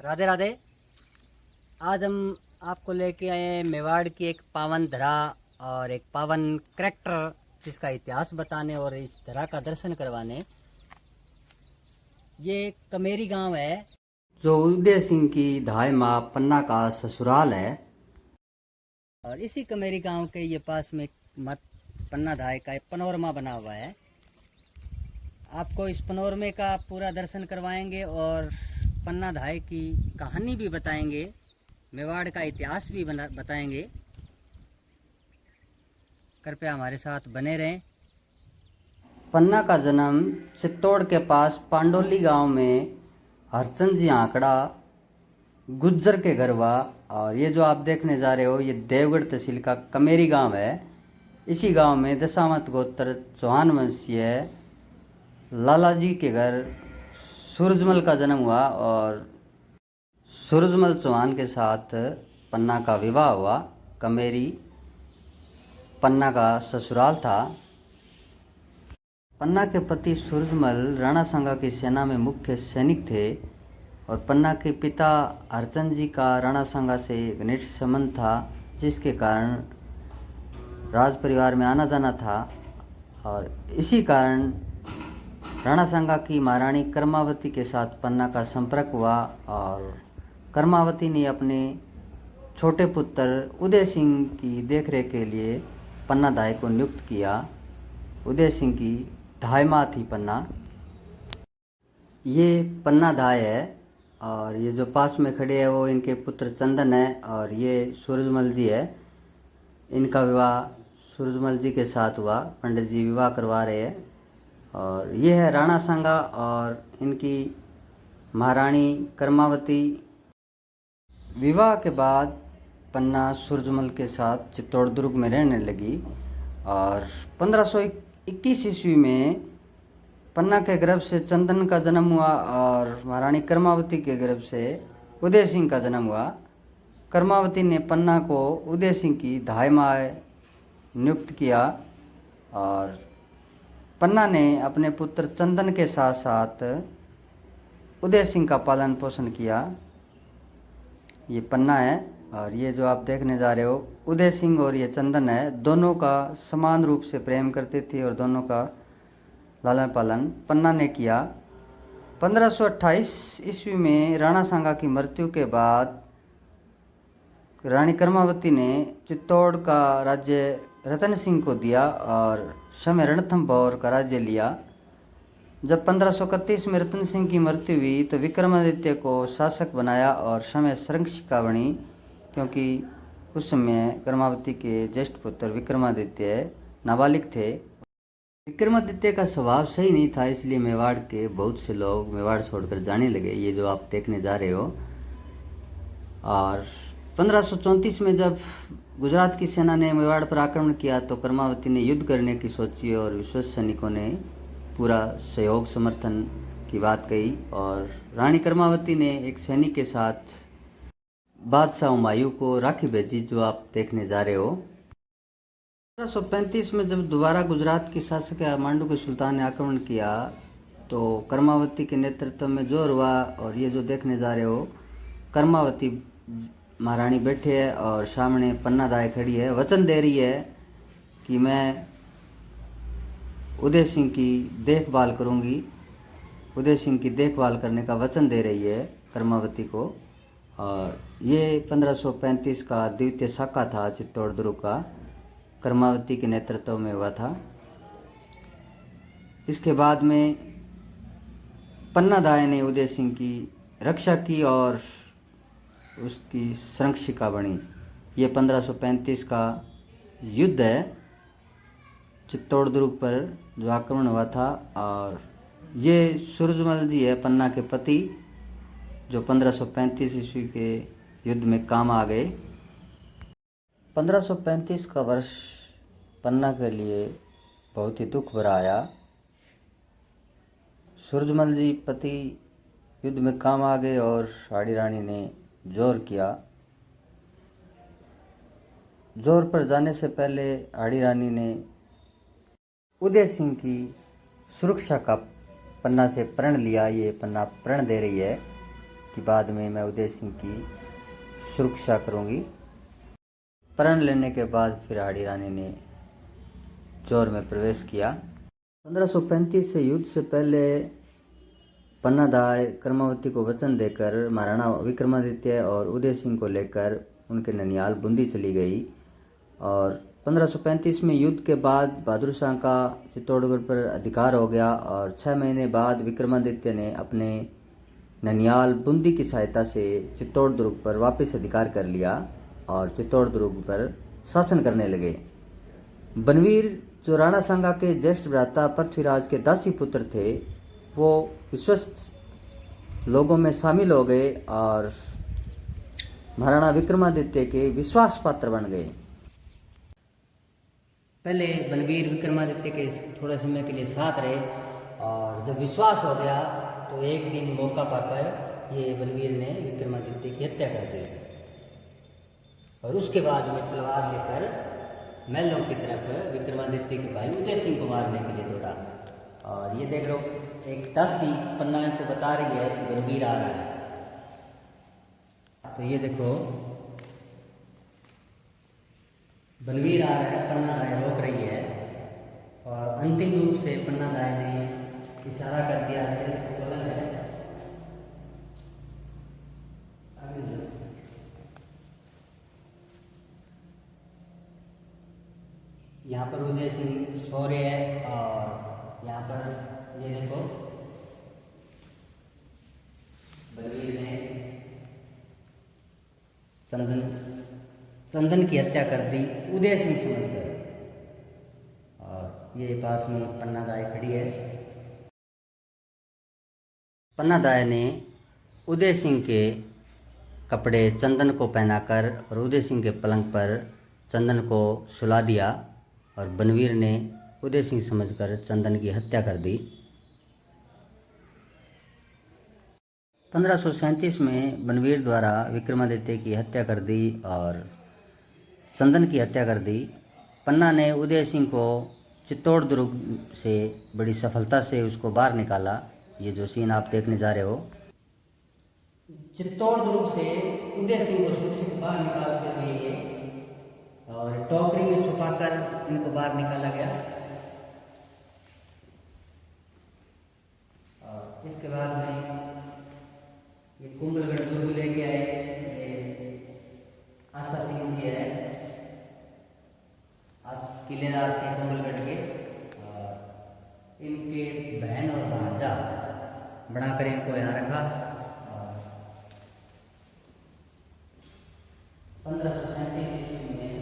राधे राधे। आज हम आपको लेके आए हैं मेवाड़ की एक पावन धरा और एक पावन करैक्टर जिसका इतिहास बताने और इस धरा का दर्शन करवाने। ये कमेरी गांव है जो उदय सिंह की धाय माँ पन्ना का ससुराल है। और इसी कमेरी गांव के ये पास में मत पन्ना धाय का एक पनोरमा बना हुआ है। आपको इस पनोरमे का पूरा दर्शन करवाएंगे और पन्ना धाय की कहानी भी बताएंगे, मेवाड़ का इतिहास भी बताएंगे। कृपया हमारे साथ बने रहें। पन्ना का जन्म चित्तौड़ के पास पांडोली गांव में हरचंद जी आंकड़ा गुज्जर के घर हुआ। और ये जो आप देखने जा रहे हो ये देवगढ़ तहसील का कमेरी गांव है। इसी गांव में दशावत गोत्र चौहान वंशीय लाला जी के घर सूरजमल का जन्म हुआ और सूरजमल चौहान के साथ पन्ना का विवाह हुआ। कमेरी पन्ना का ससुराल था। पन्ना के पति सूरजमल राणा सांगा की सेना में मुख्य सैनिक थे और पन्ना के पिता हरचंद जी का राणा सांगा से घनिष्ठ संबंध था, जिसके कारण राज परिवार में आना जाना था। और इसी कारण राणा सांगा की महारानी कर्मावती के साथ पन्ना का संपर्क हुआ और कर्मावती ने अपने छोटे पुत्र उदय सिंह की देखरेख के लिए पन्ना धाय को नियुक्त किया। उदय सिंह की धाय माँ थी पन्ना। ये पन्ना धाय है और ये जो पास में खड़े हैं वो इनके पुत्र चंदन है और ये सूरजमल जी है। इनका विवाह सूरजमल जी के साथ हुआ। पंडित जी विवाह करवा रहे हैं। और ये है राणा सांगा और इनकी महारानी कर्मावती। विवाह के बाद पन्ना सूरजमल के साथ चित्तौड़ दुर्ग में रहने लगी और 1521 ईस्वी में पन्ना के गर्भ से चंदन का जन्म हुआ और महारानी कर्मावती के गर्भ से उदय सिंह का जन्म हुआ। कर्मावती ने पन्ना को उदय सिंह की धाय माँ नियुक्त किया और पन्ना ने अपने पुत्र चंदन के साथ साथ उदय सिंह का पालन पोषण किया। ये पन्ना है और ये जो आप देखने जा रहे हो उदय सिंह और ये चंदन है। दोनों का समान रूप से प्रेम करते थे और दोनों का लालन पालन पन्ना ने किया। 1528 ईस्वी में राणा सांगा की मृत्यु के बाद रानी कर्मावती ने चित्तौड़ का राज्य रतन सिंह को दिया और समय रणथंभौर का राज्य लिया। जब 1531 में रतन सिंह की मृत्यु हुई तो विक्रमादित्य को शासक बनाया और समय संरक्षिका बनी, क्योंकि उस समय कर्मावती के ज्येष्ठ पुत्र विक्रमादित्य नाबालिग थे। विक्रमादित्य का स्वभाव सही नहीं था, इसलिए मेवाड़ के बहुत से लोग मेवाड़ छोड़कर जाने लगे। ये जो आप देखने जा रहे हो। और 1534 में जब गुजरात की सेना ने मेवाड़ पर आक्रमण किया तो कर्मावती ने युद्ध करने की सोची और विश्वस्त सैनिकों ने पूरा सहयोग समर्थन की बात कही और रानी कर्मावती ने एक सैनिक के साथ बादशाह हुमायूं को राखी भेजी, जो आप देखने जा रहे हो। 1535 में जब दोबारा गुजरात की शासक मांडू के सुल्तान ने आक्रमण किया तो कर्मावती के नेतृत्व में जोर हुआ और ये जो देखने जा रहे हो कर्मावती महारानी बैठे है और सामने पन्ना धाय खड़ी है। वचन दे रही है कि मैं उदय सिंह की देखभाल करूंगी। उदय सिंह की देखभाल करने का वचन दे रही है कर्मावती को। और ये 1535 का द्वितीय साका था चित्तौड़ दुर्ग का, कर्मावती के नेतृत्व में हुआ था। इसके बाद में पन्ना धाय ने उदय सिंह की रक्षा की और उसकी संरक्षिका बनी। ये 1535 का युद्ध है चित्तौड़ दुर्ग पर जो आक्रमण हुआ था। और ये सूरजमल जी है पन्ना के पति, जो 1535 ईस्वी के युद्ध में काम आ गए। 1535 का वर्ष पन्ना के लिए बहुत ही दुख भरा आया। सूरजमल जी पति युद्ध में काम आ गए और साड़ी रानी ने जोर किया। जोर पर जाने से पहले आड़ी रानी ने उदय सिंह की सुरक्षा का पन्ना से प्रण लिया। ये पन्ना प्रण दे रही है कि बाद में मैं उदय सिंह की सुरक्षा करूंगी। प्रण लेने के बाद फिर हाड़ी रानी ने चौर में प्रवेश किया। 1535 से युद्ध से पहले पन्नादाय कर्मावती को वचन देकर महाराणा विक्रमादित्य और उदय सिंह को लेकर उनके ननियाल बूंदी चली गई। और 1535 में युद्ध के बाद बहादुर शाह का चित्तौड़गढ़ पर अधिकार हो गया और 6 महीने बाद विक्रमादित्य ने अपने ननियाल बूंदी की सहायता से चित्तौड़ दुर्ग पर वापस अधिकार कर लिया और चित्तौड़ दुर्ग पर शासन करने लगे। बनवीर जो राणा सांगा के ज्येष्ठ भ्राता पृथ्वीराज के दासी पुत्र थे, वो विश्वस्त लोगों में शामिल हो गए और महाराणा विक्रमादित्य के विश्वास पात्र बन गए। पहले बनवीर विक्रमादित्य के थोड़े समय के लिए साथ रहे और जब विश्वास हो गया तो एक दिन मौका पाकर ये बनवीर ने विक्रमादित्य की हत्या कर दी और उसके बाद में तलवार लेकर महलों की तरफ विक्रमादित्य के भाई उदय सिंह को मारने के लिए दौड़ा। और ये देख लो एक दासी पन्ना को बता रही है कि बनवीर आ रहा है। तो ये देखो बनवीर आ रहा है, पन्नादाय रोक रही है और अंतिम रूप से पन्नादाय ने इशारा कर दिया है यहाँ पर उदय सिंह सो रहे हैं और यहाँ पर ये देखो बनवीर ने चंदन की हत्या कर दी उदय सिंह समझकर। और ये पास में पन्नादाय खड़ी है। पन्नादाय ने उदय सिंह के कपड़े चंदन को पहनाकर और उदय सिंह के पलंग पर चंदन को सुला दिया और बनवीर ने उदय सिंह समझकर चंदन की हत्या कर दी। 1537 में बनवीर द्वारा विक्रमादित्य की हत्या कर दी और चंदन की हत्या कर दी। पन्ना ने उदय सिंह को चित्तौड़ दुर्ग से बड़ी सफलता से उसको बाहर निकाला। ये जो सीन आप देखने जा रहे हो, चित्तौड़ दुर्ग से उदय सिंह को सुरक्षित बाहर निकालने के लिए और टोकरी में छुपाकर इनको बाहर निकाला गया। और इसके बाद में ये कुंभलगढ़ दुर्ग लेके आए। ये आशा सिंह जी है, किलेदार थे कुंभलगढ़ के और इनके बहन और भांजा बनाकर इनको यहाँ रखा। 1537 ईस्वी में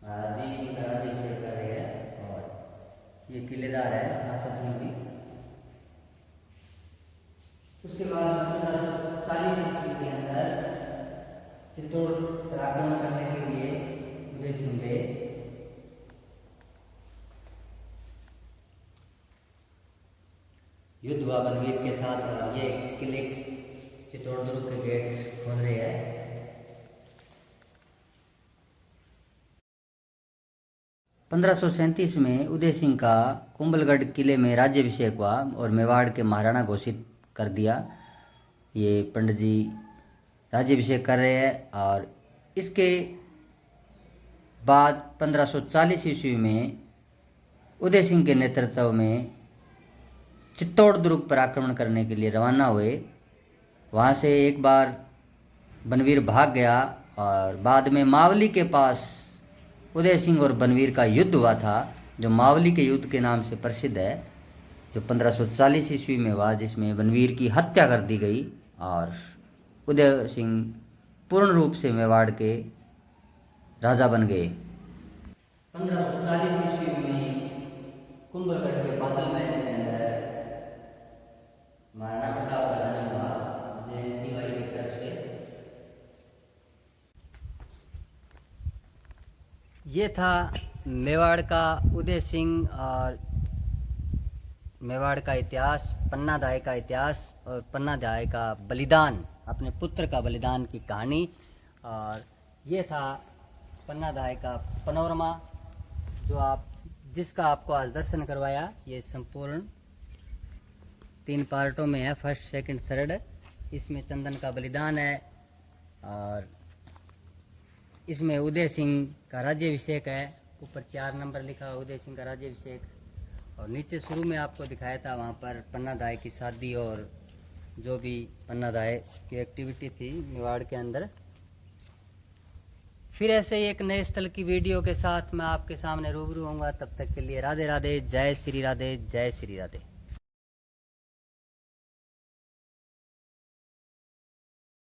महाराजी का अभिषेक कर रहे हैं और ये किलेदार है आशा सिंह जी। उसके बाद 1540 ईस्वी के अंदर चित्तौड़ पर आक्रमण करने के लिए उदय सिंह गए। युद्ध हुआ बनवीर के साथ और ये किले चित्तौड़ दुर्ग के गेट खोल रहे हैं। 1537 में उदय सिंह का कुंभलगढ़ किले में राज्याभिषेक हुआ और मेवाड़ के महाराणा घोषित कर दिया। ये पंडित जी राज्याभिषेक कर रहे हैं और इसके बाद 1540 ईस्वी में उदय सिंह के नेतृत्व में चित्तौड़ दुर्ग पर आक्रमण करने के लिए रवाना हुए। वहाँ से एक बार बनवीर भाग गया और बाद में मावली के पास उदय सिंह और बनवीर का युद्ध हुआ था, जो मावली के युद्ध के नाम से प्रसिद्ध है, जो 1540 ईस्वी में हुआ, जिसमें बनवीर की हत्या कर दी गई और उदय सिंह पूर्ण रूप से मेवाड़ के राजा बन गए। 1540 ईस्वी में कुंभलगढ़ के बादल महल के अंदर महाराणा प्रताप का जन्म हुआ जयंती बाई की तरफ से। ये था मेवाड़ का उदय सिंह और मेवाड़ का इतिहास, पन्नादाय का इतिहास और पन्नादाय का बलिदान, अपने पुत्र का बलिदान की कहानी। और ये था पन्नादाय का पनोरमा जिसका आपको आज दर्शन करवाया। ये संपूर्ण 3 पार्टों में है, फर्स्ट सेकंड थर्ड। इसमें चंदन का बलिदान है और इसमें उदय सिंह का राज्याभिषेक है। ऊपर 4 नंबर लिखा है उदय सिंह का राज्याभिषेक। और नीचे शुरू में आपको दिखाया था वहाँ पर पन्नादाय की शादी और जो भी पन्नादाय की एक्टिविटी थी मेवाड़ के अंदर। फिर ऐसे ही एक नए स्थल की वीडियो के साथ मैं आपके सामने रूबरू होऊंगा। तब तक के लिए राधे राधे, जय श्री राधे, जय श्री राधे।